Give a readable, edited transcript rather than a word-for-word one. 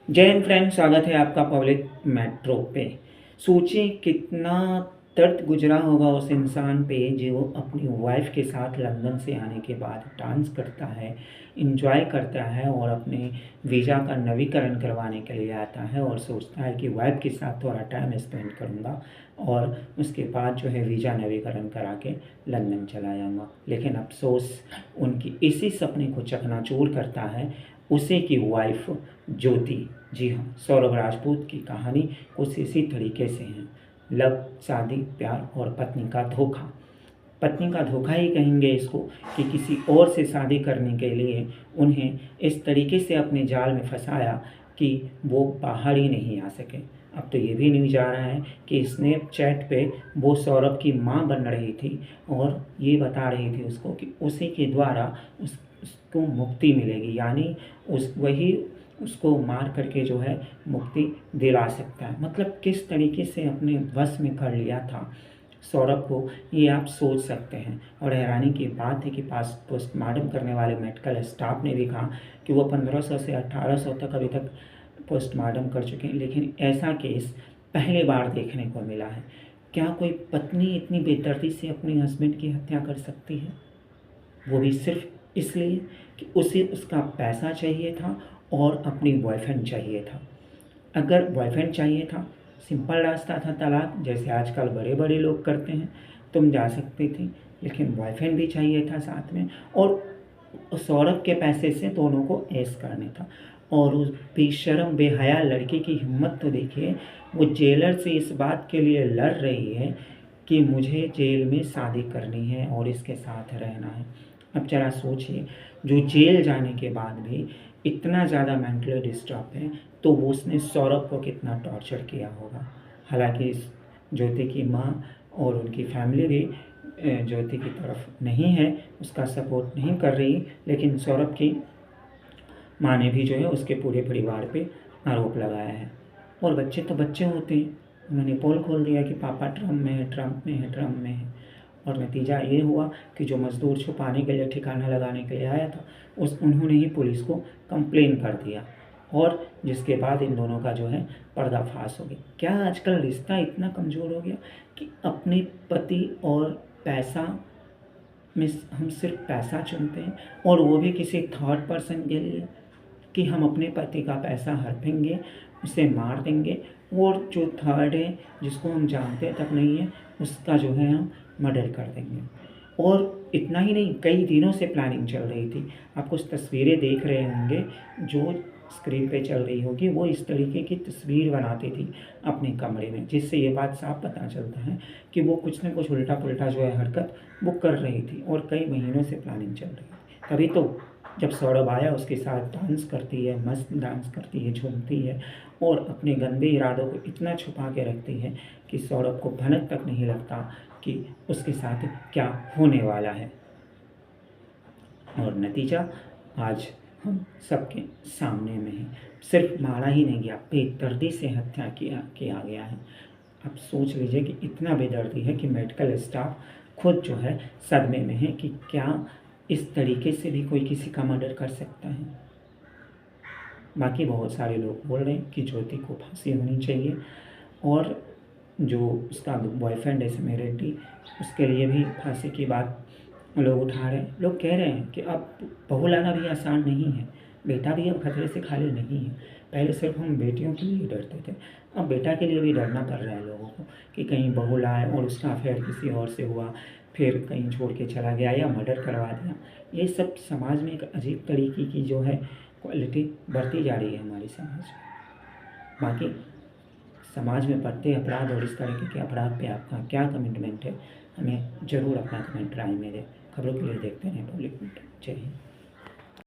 जय हिंद फ्रेंड्स, स्वागत है आपका पब्लिक मेट्रो पे। सोचिए कितना दर्द गुजरा होगा उस इंसान पे जो अपनी वाइफ के साथ लंदन से आने के बाद डांस करता है, इंजॉय करता है और अपने वीज़ा का नवीकरण करवाने के लिए आता है और सोचता है कि वाइफ के साथ थोड़ा टाइम स्पेंड करूँगा और उसके बाद जो है वीज़ा नवीकरण करा के लंदन चला जाऊँगा। लेकिन अफसोस उनकी इसी सपने को चकनाचूर करता है उसी की वाइफ ज्योति। जी हाँ, सौरभ राजपूत की कहानी कुछ इसी तरीके से है। लव, शादी, प्यार और पत्नी का धोखा। पत्नी का धोखा ही कहेंगे इसको कि किसी और से शादी करने के लिए उन्हें इस तरीके से अपने जाल में फंसाया कि वो बाहर ही नहीं आ सके। अब तो ये भी न्यूज़ आ रहा है कि स्नैपचैट पे वो सौरभ की माँ बन रही थी और ये बता रही थी उसको कि उसी के द्वारा उसको मुक्ति मिलेगी, यानी वही उसको मार करके जो है मुक्ति दिला सकता है। मतलब किस तरीके से अपने वश में कर लिया था सौरभ को, ये आप सोच सकते हैं। और हैरानी की बात है कि पास पोस्टमार्टम करने वाले मेडिकल स्टाफ ने भी कहा कि वो 1500 से 1800 तक अभी तक पोस्टमार्टम कर चुके हैं, लेकिन ऐसा केस पहली बार देखने को मिला है। क्या कोई पत्नी इतनी बेदर्दी से अपने हस्बैंड की हत्या कर सकती है, वो भी सिर्फ इसलिए कि उसे उसका पैसा चाहिए था और अपनी बॉयफ्रेंड चाहिए था। अगर बॉयफ्रेंड चाहिए था, सिंपल रास्ता था तलाक, जैसे आजकल बड़े बड़े लोग करते हैं, तुम जा सकती थी। लेकिन बॉयफ्रेंड भी चाहिए था साथ में और सौरभ के पैसे से दोनों को ऐश करने था। और उस बेशर्म बेहया लड़की की हिम्मत तो देखिए, वो जेलर से इस बात के लिए लड़ रही है कि मुझे जेल में शादी करनी है और इसके साथ रहना है। अब ज़रा सोचिए, जो जेल जाने के बाद भी इतना ज़्यादा मेंटली डिस्टर्ब है, तो वो उसने सौरभ को कितना टॉर्चर किया होगा। हालांकि इस ज्योति की माँ और उनकी फैमिली भी ज्योति की तरफ नहीं है, उसका सपोर्ट नहीं कर रही, लेकिन सौरभ की माँ ने भी जो है उसके पूरे परिवार पे आरोप लगाया है। और बच्चे तो बच्चे होते हैं, उन्होंने पोल खोल दिया कि पापा ट्रम में है, ट्रम्प में है, ट्रम्प में है। और नतीजा ये हुआ कि जो मज़दूर छुपाने के लिए, ठिकाना लगाने के लिए आया था, उन्होंने ही पुलिस को कंप्लेन कर दिया और जिसके बाद इन दोनों का जो है पर्दाफाश हो गया। क्या आजकल रिश्ता इतना कमज़ोर हो गया कि अपने पति और पैसा में हम सिर्फ पैसा चुनते हैं, और वो भी किसी थर्ड पर्सन के लिए, कि हम अपने पति का पैसा हड़पेंगे, उसे मार देंगे, और जो थर्ड है जिसको हम जानते तक नहीं है उसका जो है हम मर्डर कर देंगे। और इतना ही नहीं, कई दिनों से प्लानिंग चल रही थी। आप कुछ तस्वीरें देख रहे होंगे जो स्क्रीन पे चल रही होगी, वो इस तरीके की तस्वीर बनाती थी अपने कमरे में, जिससे ये बात साफ पता चलता है कि वो कुछ ना कुछ उल्टा पुल्टा जो है हरकत वो कर रही थी और कई महीनों से प्लानिंग चल रही थी। तभी तो जब सौरभ आया उसके साथ डांस करती है, मस्त डांस करती है, झूमती है और अपने गंदे इरादों को इतना छुपा के रखती है कि सौरभ को भनक तक नहीं लगता कि उसके साथ क्या होने वाला है। और नतीजा आज हम सबके सामने में है। सिर्फ मारा ही नहीं गया, बेदर्दी से हत्या किया गया है। आप सोच लीजिए कि इतना बेदर्दी है कि मेडिकल स्टाफ खुद जो है सदमे में है कि क्या इस तरीके से भी कोई किसी का मर्डर कर सकता है। बाकी बहुत सारे लोग बोल रहे हैं कि ज्योति को फांसी होनी चाहिए और जो उसका बॉयफ्रेंड है समय रेड्डी, उसके लिए भी फांसी की बात लोग उठा रहे हैं। लोग कह रहे हैं कि अब बहू लाना भी आसान नहीं है, बेटा भी अब खतरे से खाली नहीं है। पहले सिर्फ हम बेटियों के लिए डरते थे, अब बेटा के लिए भी डरना पड़ रहा है लोगों को कि कहीं बहू लाए और उसका अफेयर किसी और से हुआ, फिर कहीं छोड़ के चला गया या मर्डर करवा दिया। ये सब समाज में एक अजीब तरीके की जो है क्वालिटी बढ़ती जा रही है हमारी समाज में। बाकी समाज में बढ़ते अपराध और इस तरीके के अपराध पे आपका क्या कमिटमेंट है, हमें ज़रूर अपना कमेंट राय में दें। खबरों के लिए देखते रहें पब्लिक मीडिया। जय हिंद।